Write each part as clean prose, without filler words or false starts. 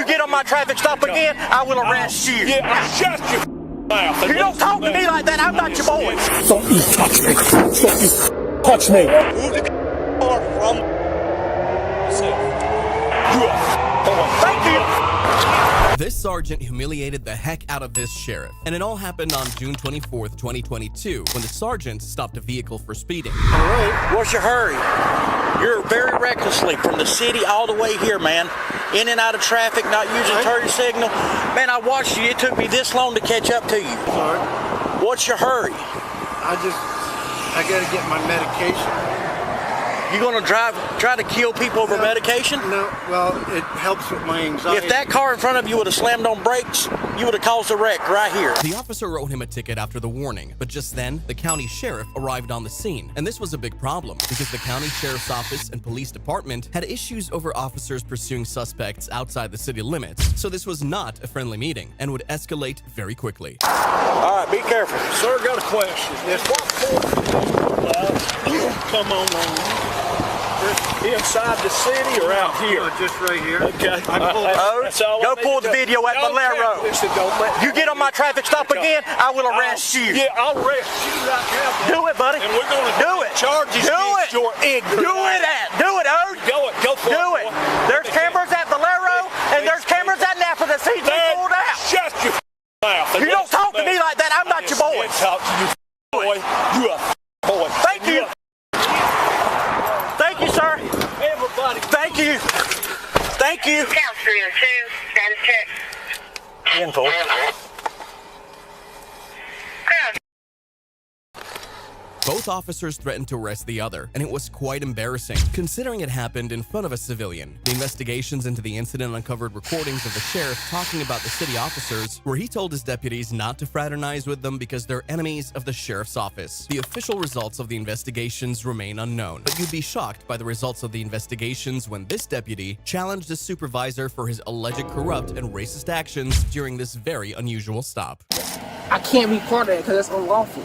You get on my traffic stop again, I will arrest you. Yeah, I'll shut your mouth. You don't talk to me like that. I'm not your boy. Don't you touch me. Don't you touch me. Move the car from yourself. You are Thank you. This sergeant humiliated the heck out of this sheriff, and it all happened on June 24th, 2022, when the sergeant stopped a vehicle for speeding. All right, what's your hurry? You're very recklessly from the city all the way here, man. In and out of traffic, not using turn signal. Man, I watched you. It took me this long to catch up to you. Sorry. What's your hurry? I gotta get my medication. You gonna try to kill people over medication? No, well, it helps with my anxiety. If that car in front of you would have slammed on brakes, you would have caused a wreck right here. The officer wrote him a ticket after the warning, but just then, the county sheriff arrived on the scene. And this was a big problem, because the county sheriff's office and police department had issues over officers pursuing suspects outside the city limits. So this was not a friendly meeting, and would escalate very quickly. All right, be careful. Sir, got a question. Yes. What come on. Inside the city or out here? Just right here. Okay. Go pull the video at Valero. You get on my traffic stop again, I will arrest you. Yeah, I'll arrest you right now. Do it, buddy. And we're going to do it. Charges do against it. your ignorance. Do it, Ode. Go for it. Do it. There's cameras at Valero, and there's cameras at Napa that see you pulled out. Shut your mouth. You don't talk to me like that. I'm not your boy. Talk to you, boy. You a boy. Thank you. Thank you, sir. Everybody. Thank you. Thank you. Count 302, status check. 10-4. Both officers threatened to arrest the other, and it was quite embarrassing, considering it happened in front of a civilian. The investigations into the incident uncovered recordings of the sheriff talking about the city officers, where he told his deputies not to fraternize with them because they're enemies of the sheriff's office. The official results of the investigations remain unknown, but you'd be shocked by the results of the investigations when this deputy challenged his supervisor for his alleged corrupt and racist actions during this very unusual stop. I can't be part of it because it's unlawful.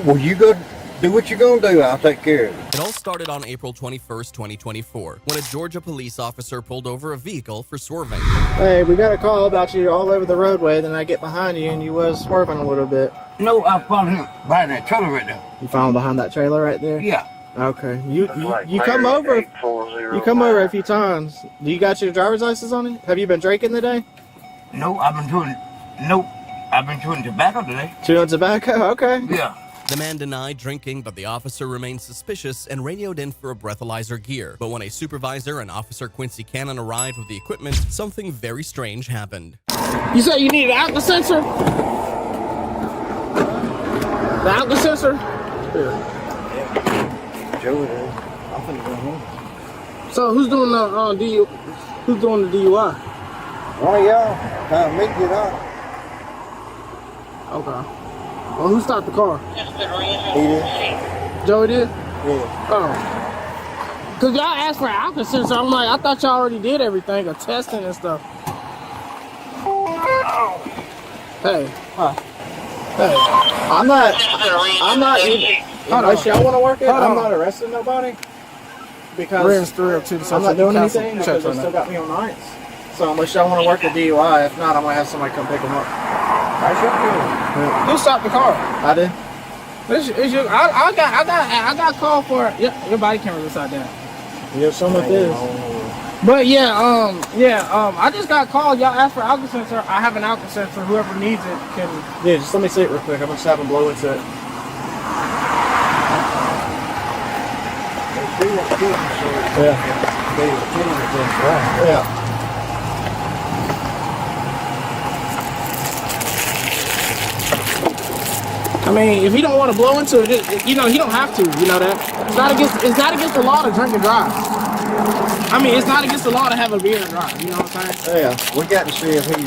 Well, you go do what you're gonna do. I'll take care of it. It all started on April 21st, 2024, when a Georgia police officer pulled over a vehicle for swerving. Hey, we got a call about you all over the roadway, then I get behind you and you was swerving a little bit. No, I found him behind that trailer right there. You found behind that trailer right there? Yeah. Okay. You come over. You come over a few times. Do you got your driver's license on you? Have you been drinking today? No, I've been chewing tobacco today. Chewing tobacco? Okay. Yeah. The man denied drinking, but the officer remained suspicious and radioed in for a breathalyzer gear. But when a supervisor and Officer Quincy Cannon arrived with the equipment, something very strange happened. You said you needed an alcohol sensor? The alcohol sensor? Here. Joey did. I'm finna go home. So who's doing the Who's doing the DUI? One of y'all. Time me to get out. Okay. Well, who stopped the car? He did. Joey did? Yeah. Oh. Because y'all asked for an alcohol sensor. I'm like, I thought y'all already did everything, a testing and stuff. Hey. Huh. Hey. I'm not even. Unless y'all want to work it, I'm not arresting nobody. Because I'm not doing anything because they still got me on nights. So unless y'all want to work the DUI, if not, I'm going to have somebody come pick them up. Who stopped the car? I did. I got called for it. Your body camera's upside down. Yeah, some of this. But I just got called. Y'all asked for alcohol sensor. I have an alcohol sensor. Whoever needs it can. Yeah, just let me see it real quick. I'm just having blow into it. Yeah. I mean, if you don't want to blow into it, you don't have to. You know that it's not against the law to drink and drive. I mean, it's not against the law to have a beer and drive. You know what I'm saying? Yeah, we got to see if he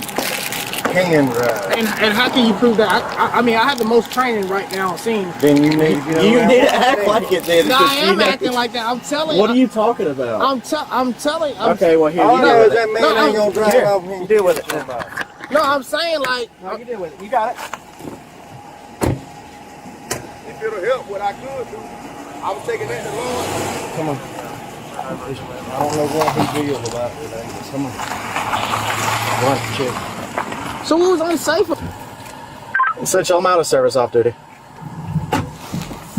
can drive. And how can you prove that? I mean, I have the most training right now on scene. Then you need to You need to act like it, then. No, I am acting like that. I'm telling you. What are you talking about? I'm telling. Okay, well here. All I know is that man ain't gonna drive off here. Deal with it. No, I'm saying like. No, you deal with it. You got it. If it'll help, what I could do, I was taking that to Lord. Come on. I don't know what he feels about it. Come on. Lunch chick. So what was unsafe? Essential, I'm out of service off duty.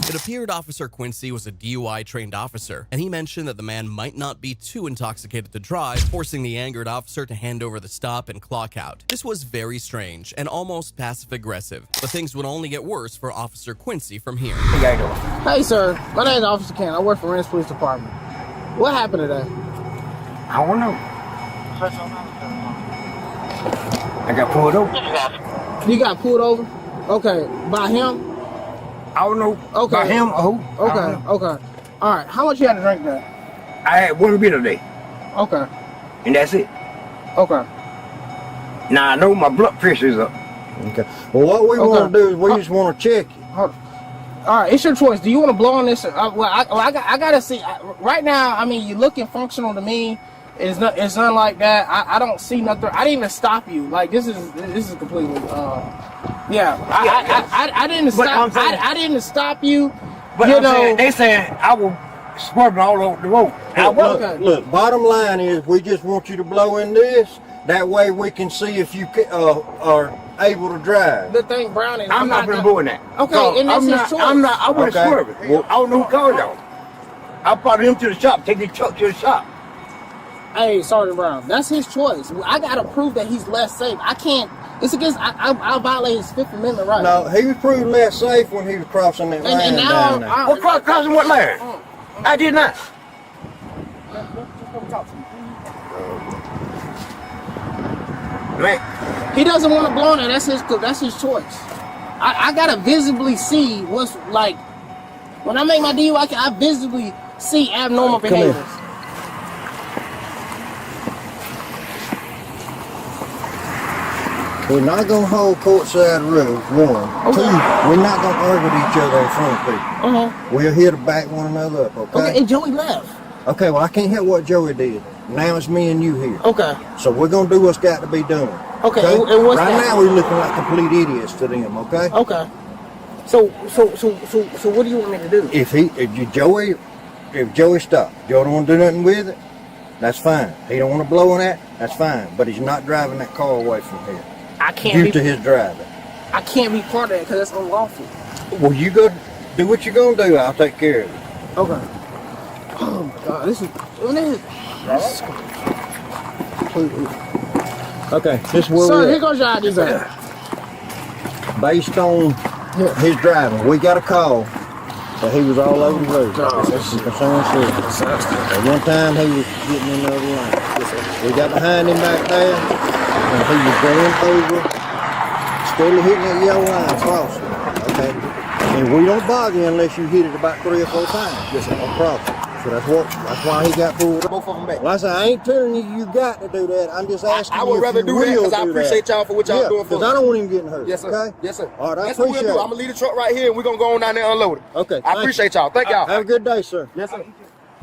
It appeared Officer Quincy was a DUI-trained officer, and he mentioned that the man might not be too intoxicated to drive, forcing the angered officer to hand over the stop and clock out. This was very strange and almost passive-aggressive, but things would only get worse for Officer Quincy from here. Hey, sir. My name is Officer Ken. I work for Rennes Police Department. What happened today? I don't know. I got pulled over. You got pulled over? Okay. By him? I don't know. Okay. By him or who? Okay. Okay. All right. How much you had to drink that? I had one beer today, Okay. and that's it. Okay. Now I know my blood pressure is up. Okay. Well, what we want to do is we just want to check you. Hold on. All right, it's your choice. Do you want to blow on this? I gotta see. Right now, I mean, you're looking functional to me. It's not like that. I don't see nothing. I didn't even stop you. Like this is completely. I didn't stop. I didn't stop you. But you I'm know, saying, they saying I was swerving all over the road. Look, bottom line is we just want you to blow in this. That way we can see if you are able to drive. the thing, Brown, is I'm not been doing that. Okay, So and that's I'm his not. choice. I wasn't Okay. swerving. Well, I don't know who called y'all. I followed him to the shop. Take the truck to the shop. Hey, Sergeant Brown, that's his choice. I gotta prove that he's less safe. I can't. It's against. I violate his Fifth Amendment right. No, he was proved less safe when he was crossing that line And now down there. What crossing what line? I did not. Man, He doesn't want to blow on it. That's his choice. I gotta visibly see what's like. When I make my DUI, I visibly see abnormal Come here. behaviors. We're not going to hold courtside rules, one. Okay. Two, we're not going to argue with each other in front of people. We're here to back one another up, Okay, and Joey left. Okay, well, I can't help what Joey did. Now it's me and you here. Okay. So we're going to do what's got to be done. Okay, and what's right that? now we're looking like complete idiots to them, okay? Okay. So what do you want me to do? If Joey stopped, Joe don't want to do nothing with it, that's fine. He don't want to blow on that, that's fine. But he's not driving that car away from here. I can't Due be. to his driving. I can't be part of that because that's unlawful. Well, you go do what you're going to do. I'll take care of it. Okay. Oh my God, this is completely. Okay, this is where Sir, we're here at. goes your ID back. Based on his driving, we got a call that he was all over the road. That's some concern service. At one time, he was getting in the other lane. We got behind him back there, and he was going over, steadily hitting that yellow line, crossing. Okay, and we don't bother you unless you hit it about 3 or 4 times. Yes, sir. Crossing. So that's why he got pulled. Both of them back. Well, I said, I ain't telling you got to do that. I'm just asking I you would if rather you do that will because I do appreciate that. y'all for what y'all doing for Because me. I don't want him getting hurt. Yes, sir. Okay? Yes, sir. All right, I That's what we'll appreciate do. it. I'm going to leave the truck right here and we're going to go on down there and unload it. Okay. I thank appreciate you. y'all. Thank y'all. Have a good day, sir. Yes, sir.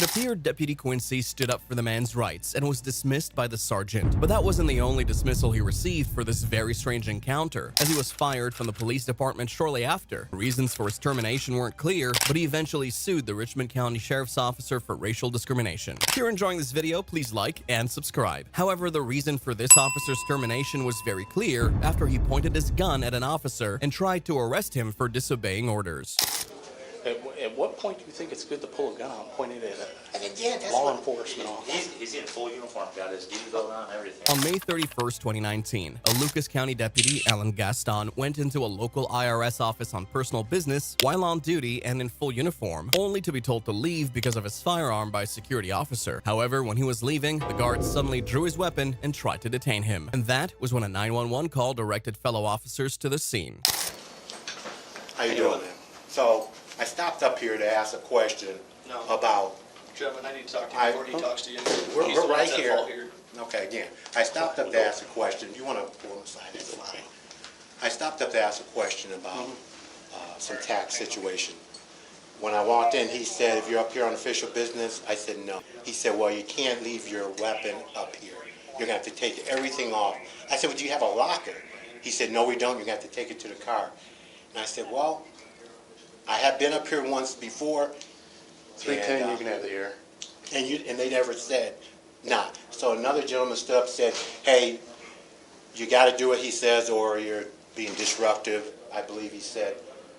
It appeared Deputy Quincy stood up for the man's rights and was dismissed by the sergeant. But that wasn't the only dismissal he received for this very strange encounter, as he was fired from the police department shortly after. Reasons for his termination weren't clear, but he eventually sued the Richmond County Sheriff's Officer for racial discrimination. If you're enjoying this video, please like and subscribe. However, the reason for this officer's termination was very clear after he pointed his gun at an officer and tried to arrest him for disobeying orders. At what point do you think it's good to pull a gun out and point it at a law enforcement officer? He's in full uniform, got his diesel on and everything. On May 31st, 2019, a Lucas County deputy, Alan Gaston, went into a local IRS office on personal business while on duty and in full uniform, only to be told to leave because of his firearm by a security officer. However, when he was leaving, the guard suddenly drew his weapon and tried to detain him. And that was when a 911 call directed fellow officers to the scene. How you doing? So, I stopped up here to ask a question about... Gentlemen, I need to talk to him before he talks to you. We're right here. Okay, again, I stopped up to ask a question. You want to pull him aside, that's fine. I stopped up to ask a question about some tax situation. When I walked in, he said, if you're up here on official business, I said no. He said, well, you can't leave your weapon up here. You're going to have to take everything off. I said, well, do you have a locker? He said, no, we don't. You're going to have to take it to the car. And I said, well, I have been up here once before. 310, you can have the air. And they never said, nah. So another gentleman stood up and said, hey, you got to do what he says or you're being disruptive, I believe he said.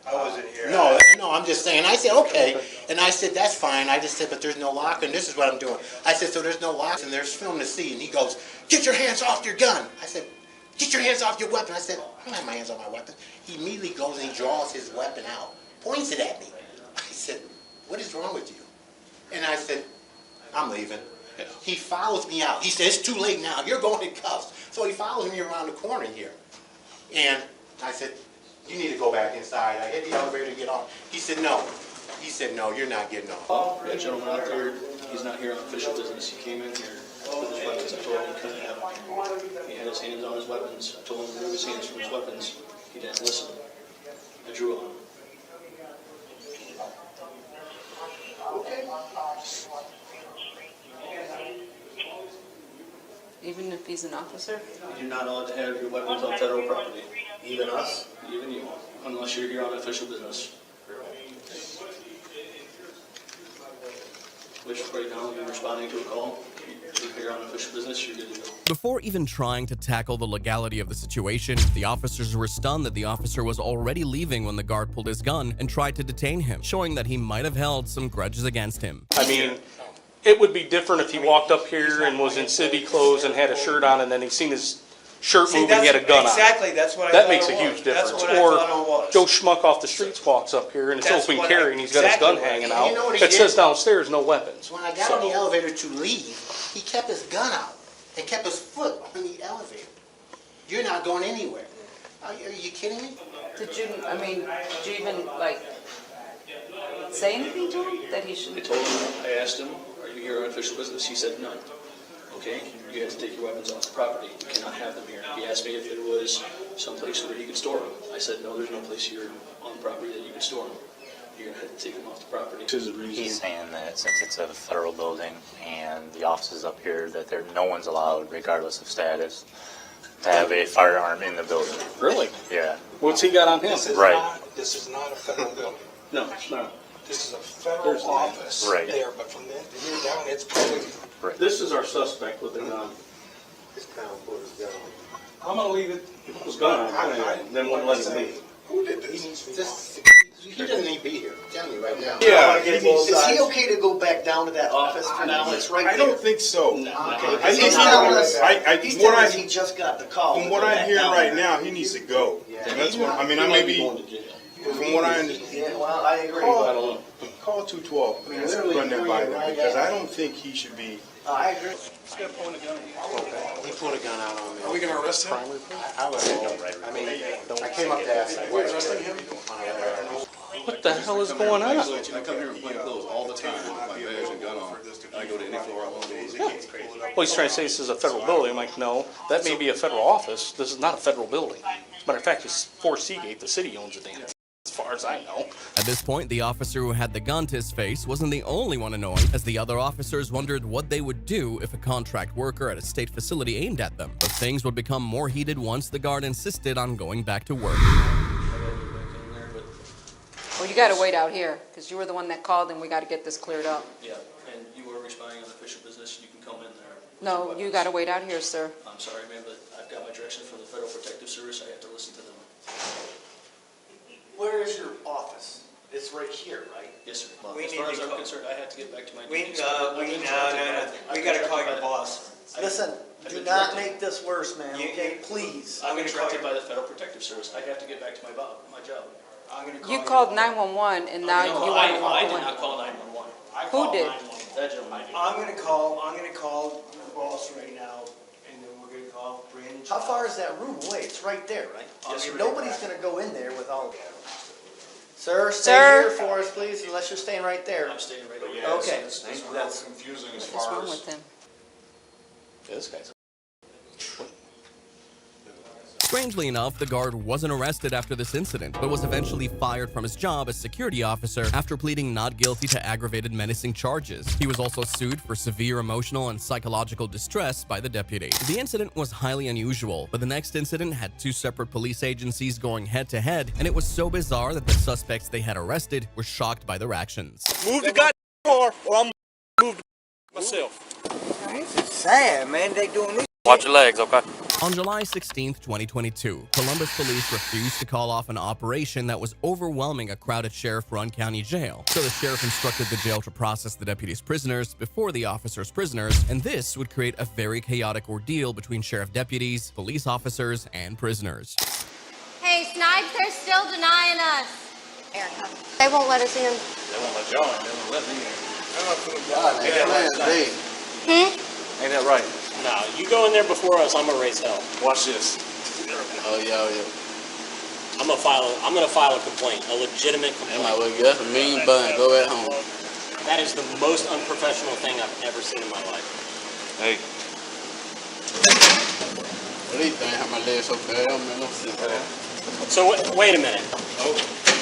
I wasn't here. No, I'm just saying. I said, okay. And I said, that's fine. I just said, but there's no lock, and this is what I'm doing. I said, so there's no lock, and there's film to see. And he goes, get your hands off your gun. I said, get your hands off your weapon. I said, I don't have my hands on my weapon. He immediately goes and he draws his weapon out, points it at me. I said, what is wrong with you? And I said, I'm leaving. He follows me out. He said, it's too late now. You're going in cuffs. So he follows me around the corner here. And I said, you need to go back inside. I hit the elevator to get on. He said, no. He said, no, you're not getting off. That gentleman out there, he's not here on official business. He came in here with his weapons. I told him he couldn't have them. He had his hands on his weapons. I told him to remove his hands from his weapons. He didn't listen. I drew on him. Even if he's an officer? You're not allowed to have your weapons on federal property. Even us? Even you, unless you're here on official business. Which right now you're responding to a call. If you're here on official business, you're good to go. Before even trying to tackle the legality of the situation, the officers were stunned that the officer was already leaving when the guard pulled his gun and tried to detain him, showing that he might have held some grudges against him. I mean, it would be different if he walked up here and was in city clothes and had a shirt on, and then he seen his shirt move and he had a gun exactly, on. that's what I That thought makes it a was. huge That's difference. what I Or thought it was. Joe Schmuck off the streets walks up here and it's That's open what carry I- and he's got his exactly gun what- hanging You out. know what he It says did? downstairs, no weapons. When I got on the elevator to leave, he kept his gun out and kept his foot on the elevator. You're not going anywhere. Are you kidding me? Did you even, like, say anything to him that he I should? told him, I asked him, are you here on official business? He said no. Okay, you have to take your weapons off the property. You cannot have them here. He asked me if there was someplace where he could store them. I said, no, there's no place here on the property that you can store them. You're going to have to take them off the property. He's saying that since it's a federal building and the offices up here, that no one's allowed, regardless of status, to have a firearm in the building. Really? Yeah. What's he got on him? Right. This is not a federal building. No, it's not. This is a federal office. Right. There, but from there down, it's public. Right. This is our suspect with the gun. This town put his gun. I'm going to leave it. He put his gun on, then wouldn't let him leave. Who did this? He doesn't need to be here. I'm telling you right now. Yeah. Is he okay to go back down to that office for now? It's right there. I don't think so. Okay. I think He's telling us he's what I he just got the call. from what I'm hearing right now, he needs to go. That's what I mean. I may be from what I understand. Yeah, well, I agree. Call 212. Let's run that by them because I don't think he should be. I agree. He pulled a gun out on me. Are we going to arrest him? I was I mean, I came up to ask that question. What the hell is going on? I come here in plain clothes all the time with my badge and gun on. I go to any floor I want to go to. Well, he's trying to say this is a federal building. I'm like, no, that may be a federal office. This is not a federal building. As a matter of fact, it's for Seagate. The city owns the damn thing, as far as I know. At this point, the officer who had the gun to his face wasn't the only one annoyed, as the other officers wondered what they would do if a contract worker at a state facility aimed at them. But things would become more heated once the guard insisted on going back to work. Well, you gotta wait out here, because you were the one that called and we gotta get this cleared up. Yeah, and you were responding on official business, you can come in there. No, you gotta wait out here, sir. I'm sorry, ma'am, but I've got my directions from the Federal Protective Service, I have to listen to them. Where is your office? It's right here, right? Yes, sir. We As need far to as I'm call- concerned, I have to get back to my We duties. gotta call your boss. Listen, do not make this worse, man, okay? Please. I've been directed by the Federal Protective Service, I have to get back to my job. I'm gonna call You called 911 and now you want I to did go not call 911. Who did? That gentleman. I'm gonna call your boss right now, and then we're gonna call Brandon. How far is that room away? It's right there, right? Yes, sir. Nobody's gonna go in there with all. Sir, stay Sir? here for us, please, unless you're staying right there. I'm staying right over here. Okay. That's confusing as What's far wrong as. with him? Yeah, this guy's. Strangely enough, the guard wasn't arrested after this incident, but was eventually fired from his job as security officer after pleading not guilty to aggravated menacing charges. He was also sued for severe emotional and psychological distress by the deputy. The incident was highly unusual, but the next incident had two separate police agencies going head-to-head, and it was so bizarre that the suspects they had arrested were shocked by their actions. Move the goddamn car, or I'm move myself. It's sad, man. They doing this. Watch your legs, okay? On July 16, 2022, Columbus police refused to call off an operation that was overwhelming a crowded Sheriff Run County jail. So the sheriff instructed the jail to process the deputies' prisoners before the officers' prisoners, and this would create a very chaotic ordeal between sheriff deputies, police officers, and prisoners. Hey, Snipes, they're still denying us. Erica. They won't let us in. They won't let y'all in. They won't let me in. Ain't that right? No, you go in there before us, I'm gonna raise hell. Watch this. Oh yeah, I'm gonna file a complaint, a legitimate complaint. That's a mean bun. Go at home. That is the most unprofessional thing I've ever seen in my life. Hey. What do you think? How my legs so bad? So wait a minute. Oh,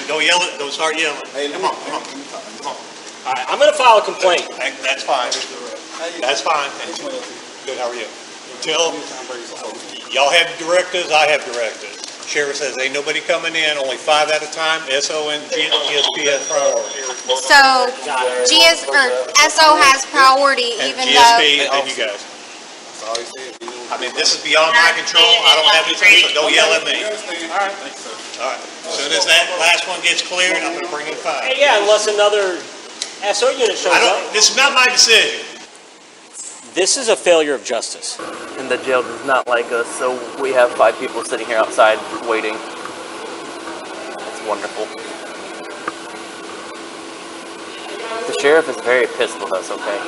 don't yell it. Don't start yelling. Hey, come on. All right, I'm gonna file a complaint. That's fine. That's fine. Good. How are you? Tell y'all have directives. I have directives. Sheriff says ain't nobody coming in. Only 5 at a time. SO and GSP has priority. So SO has priority, And even GSP though. and you guys. I mean, this is beyond my control. I don't have anything, so don't yell at me. All right. All right. As soon as that last one gets cleared, I'm going to bring in 5. Hey, yeah, unless another SO unit shows up. This is not my decision. This is a failure of justice. And the jail does not like us, so we have 5 people sitting here outside waiting. It's wonderful. The sheriff is very pissed with us, okay?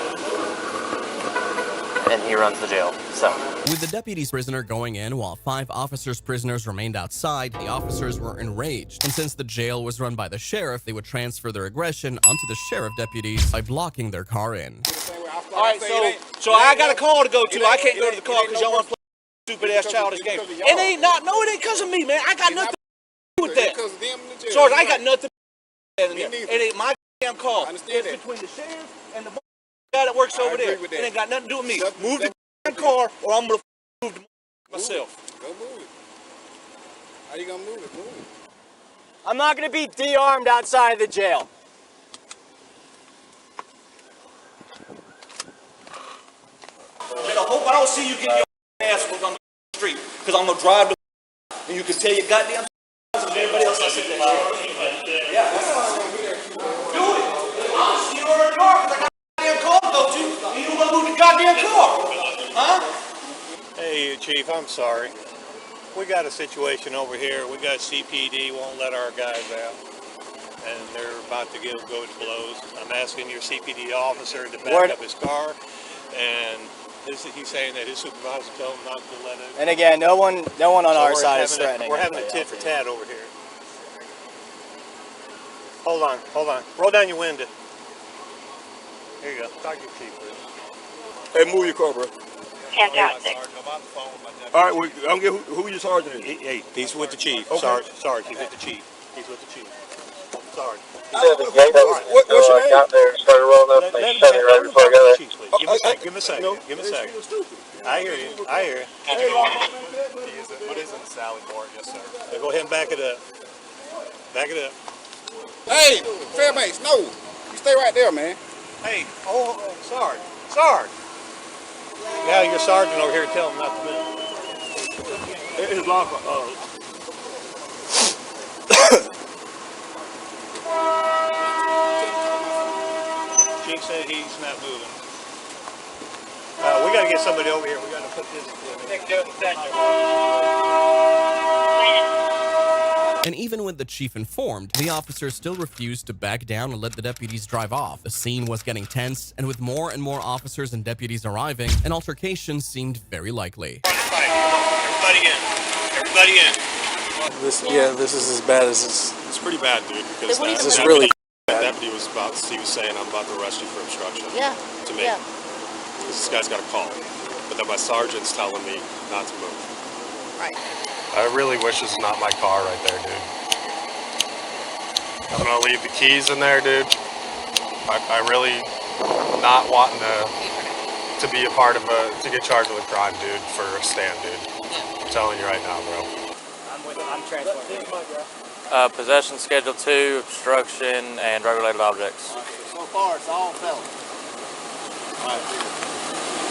And he runs the jail, so. With the deputy's prisoner going in while 5 officers' prisoners remained outside, the officers were enraged. And since the jail was run by the sheriff, they would transfer their aggression onto the sheriff deputies by blocking their car in. All right, so I got a call to go to. I can't go to the car because y'all want to play stupid ass childish game. It ain't not. No, it ain't because of me, man. I got nothing to do with that. Sarge, I got nothing to do with that. It ain't my damn car. It's between the sheriff and the guy that works over there. It ain't got nothing to do with me. Move the damn car, or I'm gonna move the myself. Go move it. How you gonna move it? Move it. I'm not gonna be de-armed outside of the jail. I hope I don't see you get your ass whooped on the street, because I'm gonna drive the and you can tell your goddamn and everybody else I sit there. Yeah, that's how I'm gonna be there. Do it. I'll see you over the car because I got a goddamn car to go to, and you don't want to move the goddamn car. Huh? Hey, Chief, I'm sorry. We got a situation over here. We got CPD won't let our guys out, and they're about to go to blows. I'm asking your CPD officer to back up his car, and he's saying that his supervisor told him not to let it. And again, no one on our side is threatening. We're having a tit for tat over here. Hold on. Roll down your window. Here you go. Talk to your chief, please. Hey, move your car, bro. Fantastic. All right, well, I don't get who your sergeant is. Hey, he's with the chief. Okay. Sarge, he's with the chief. He's with the chief. Sarge. What's your name? Got there, started rolling up, and shut it right before I got there. Give him a second. Give him a second. I hear you. What is it, Sally Moore? Yes, sir. Go ahead and back it up. Back it up. Hey, Fairbanks, no. You stay right there, man. Hey, Sarge. Now your sergeant over here tell him not to move. His locker. Chief said he's not moving. We got to get somebody over here. We got to put this. And even with the chief informed, the officers still refused to back down and let the deputies drive off. The scene was getting tense, and with more and more officers and deputies arriving, an altercation seemed very likely. Everybody in. This is as bad as it's. It's pretty bad, dude. Because this is really. That deputy was saying, I'm about to arrest you for obstruction. Yeah. To me. Yeah. This guy's got a call. But then my sergeant's telling me not to move. Right. I really wish this is not my car right there, dude. I'm gonna leave the keys in there, dude. I really not wanting to be a part of to get charged with a crime, dude, for a stand, dude. I'm telling you right now, bro. I'm transporting. Possession Schedule 2, obstruction, and drug-related objects. So far, it's all felons. All right.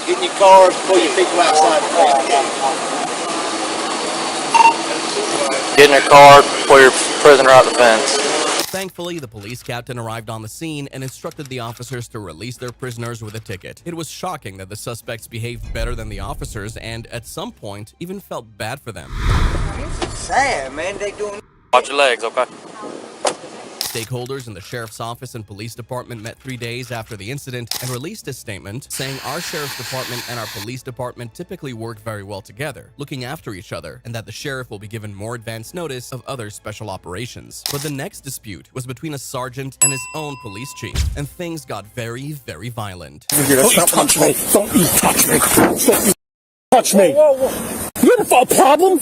Get in your cars, pull your people outside the car. Get in your car, pull your prisoner out the fence. Thankfully, the police captain arrived on the scene and instructed the officers to release their prisoners with a ticket. It was shocking that the suspects behaved better than the officers and, at some point, even felt bad for them. Sad, man. They doing. Watch your legs, okay? Stakeholders in the sheriff's office and police department met 3 days after the incident and released a statement saying our sheriff's department and our police department typically work very well together, looking after each other, and that the sheriff will be given more advance notice of other special operations. But the next dispute was between a sergeant and his own police chief, and things got very, very violent. Don't you touch me. Don't you touch me. Don't you touch me. You have a problem?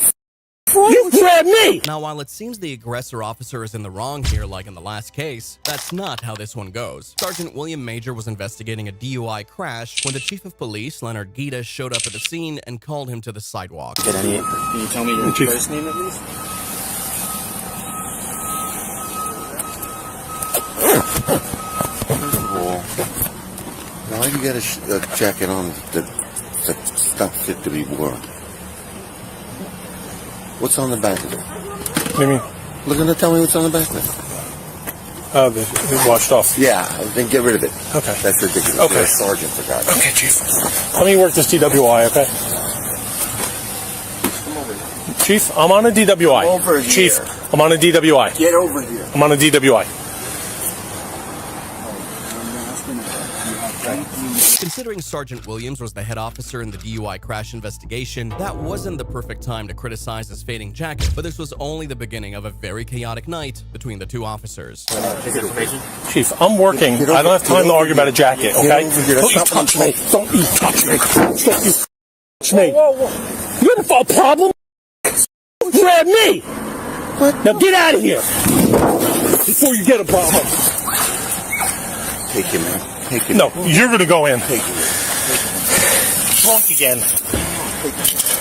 You grabbed me! Now, while it seems the aggressor officer is in the wrong here like in the last case, that's not how this one goes. Sergeant William Major was investigating a DUI crash when the chief of police, Leonard Gita, showed up at the scene and called him to the sidewalk. Can you tell me your first name at least? First of all, why do you get a jacket on that's not fit to be worn? What's on the back of it? What do you mean? Look at it, tell me what's on the back of it. Oh, they washed off. Yeah, then get rid of it. Okay. That's ridiculous. Okay. You're a sergeant, for God's sake. Okay, Chief. Let me work this DWI, okay? Chief, I'm on a DWI. Over here. Chief, I'm on a DWI. Get over here. I'm on a DWI. Considering Sergeant Williams was the head officer in the DUI crash investigation, that wasn't the perfect time to criticize his fading jacket, but this was only the beginning of a very chaotic night between the two officers. Chief, I'm working. I don't have time to argue about a jacket, okay? Don't you touch me. Don't you touch me. Don't you touch me. You have a problem? Grab me! What? Now get out of here before you get a problem. Take him, man. Take him. No, you're going to go in. Take him. Drunk again.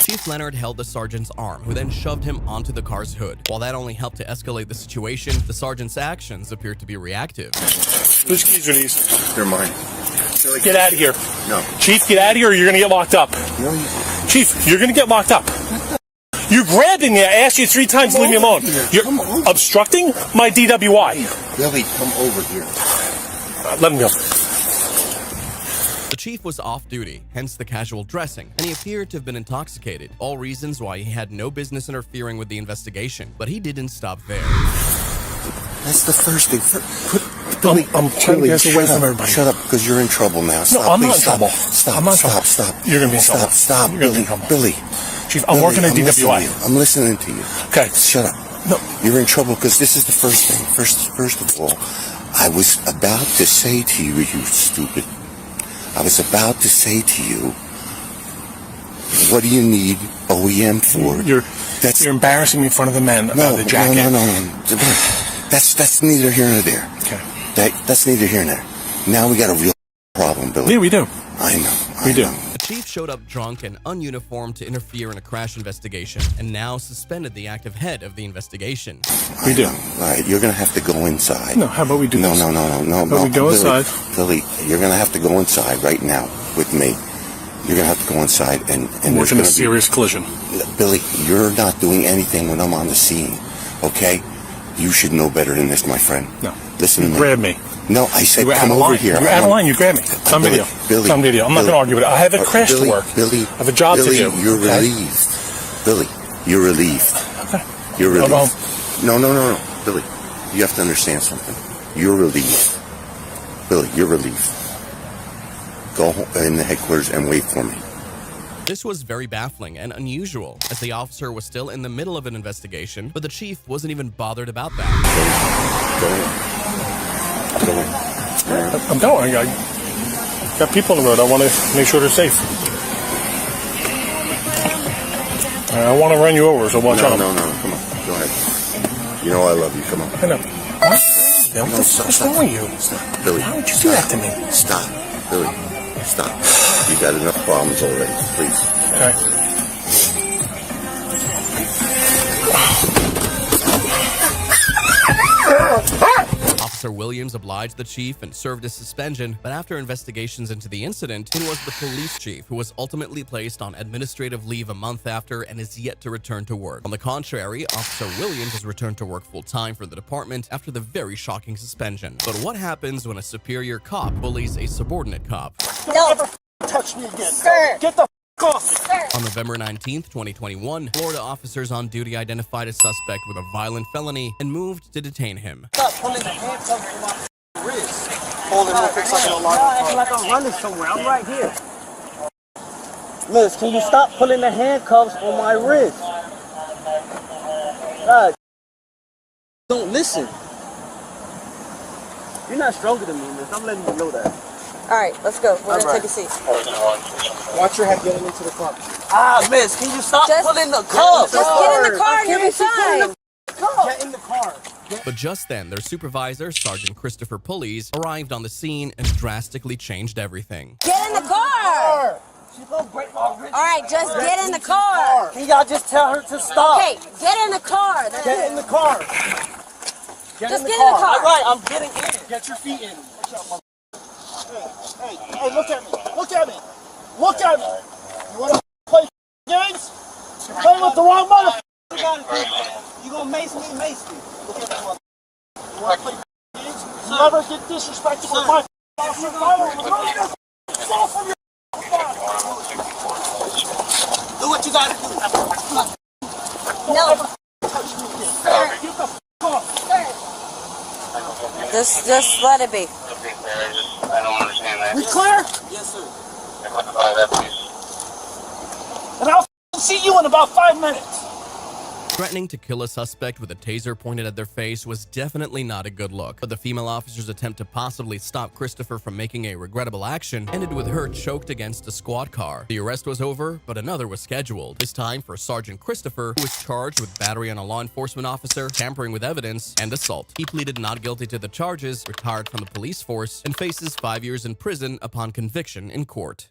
Chief Leonard held the sergeant's arm, who then shoved him onto the car's hood. While that only helped to escalate the situation, the sergeant's actions appeared to be reactive. Whose keys are these? They're mine. Get out of here. No. Chief, get out of here or you're going to get locked up. No, Chief, you're going to get locked up. You're grabbing me. I asked you 3 times to leave me alone. You're obstructing my DWI. Billy, come over here. Let him go. The chief was off duty, hence the casual dressing, and he appeared to have been intoxicated, all reasons why he had no business interfering with the investigation. But he didn't stop there. That's the first thing. I'm trying to get away from everybody. Shut up, because you're in trouble now. Stop, no, I'm please, not in trouble. Stop, I'm not in trouble. Stop. You're going to be in trouble. Stop, You're gonna be in trouble. Billy. Chief, I'm working at DWI. I'm listening to you. Okay. Shut up. No. You're in trouble because this is the first thing. First of all, I was about to say to you, you stupid. I was about to say to you, what do you need OEM for? You're embarrassing me in front of the men about the jacket. No. That's neither here nor there. Okay. That's neither here nor there. Now we got a real problem, Billy. Yeah, we do. I know. We do. The chief showed up drunk and ununiformed to interfere in a crash investigation, and now suspended the active head of the investigation. We do. All right, you're going to have to go inside. No, how about we do this? No. We go inside. Billy, you're going to have to go inside right now with me. You're going to have to go inside and We're in a serious collision. Billy, you're not doing anything when I'm on the scene, okay? You should know better than this, my friend. No. Listen to me. Grab me. No, I said come over here. You're out of line. You grab me. It's on video. Billy. It's on video. I'm not going to argue with it. I have a crash to work. Billy. I have a job to do. You're relieved. Billy, you're relieved. Okay. You're relieved. I'll go home. No. Billy, you have to understand something. You're relieved. Billy, you're relieved. Go in the headquarters and wait for me. This was very baffling and unusual, as the officer was still in the middle of an investigation, but the chief wasn't even bothered about that. Go in. I'm going. I got people on the road. I want to make sure they're safe. I want to run you over, so watch out. No. Come on. Go ahead. You know I love you. Come on. I know. What's wrong with you? Stop. Billy. Why would you do that to me? Stop. Billy. Stop. You got enough problems already. Please. All right. Officer Williams obliged the chief and served a suspension, but after investigations into the incident, it was the police chief who was ultimately placed on administrative leave a month after and is yet to return to work. On the contrary, Officer Williams has returned to work full-time for the department after the very shocking suspension. But what happens when a superior cop bullies a subordinate cop? Don't ever touch me again. Sir. Get the off me. On November 19th, 2021, Florida officers on duty identified a suspect with a violent felony and moved to detain him. Stop pulling the handcuffs from my wrist. Hold it real quick so I can alarm. Like I'm running somewhere. I'm right here. Miss, can you stop pulling the handcuffs on my wrist? God, don't listen. You're not stronger than me, miss. I'm letting you know that. All right, let's go. We're gonna take a seat. Watch your head getting into the car. Ah, miss, can you stop pulling the Just cuffs? get in the car and you'll be fine. Get in the car. But just then, their supervisor, Sergeant Christopher Pulleys, arrived on the scene and drastically changed everything. Get in the car. She's gonna break my wrist. All right, just get in the car. Can y'all just tell her to stop? Okay, get in the car. Get in the car. Just get in the car. All right, I'm getting in. Get your feet in. Hey, look at me. Look at me. Look at me. You want to play games? You're playing with the wrong motherfucker. You gonna mace me? Mace me. Look at me. You want to play games? You never get disrespectful with my officer. Fall from your do what you gotta do. No. Get the off. Just let it be. I don't understand that. We clear? Yes, sir. And I'll see you in about 5 minutes. Threatening to kill a suspect with a taser pointed at their face was definitely not a good look, but the female officer's attempt to possibly stop Christopher from making a regrettable action ended with her choked against a squad car. The arrest was over, but another was scheduled, this time for Sergeant Christopher, who was charged with battery on a law enforcement officer, tampering with evidence, and assault. He pleaded not guilty to the charges, retired from the police force, and faces 5 years in prison upon conviction in court.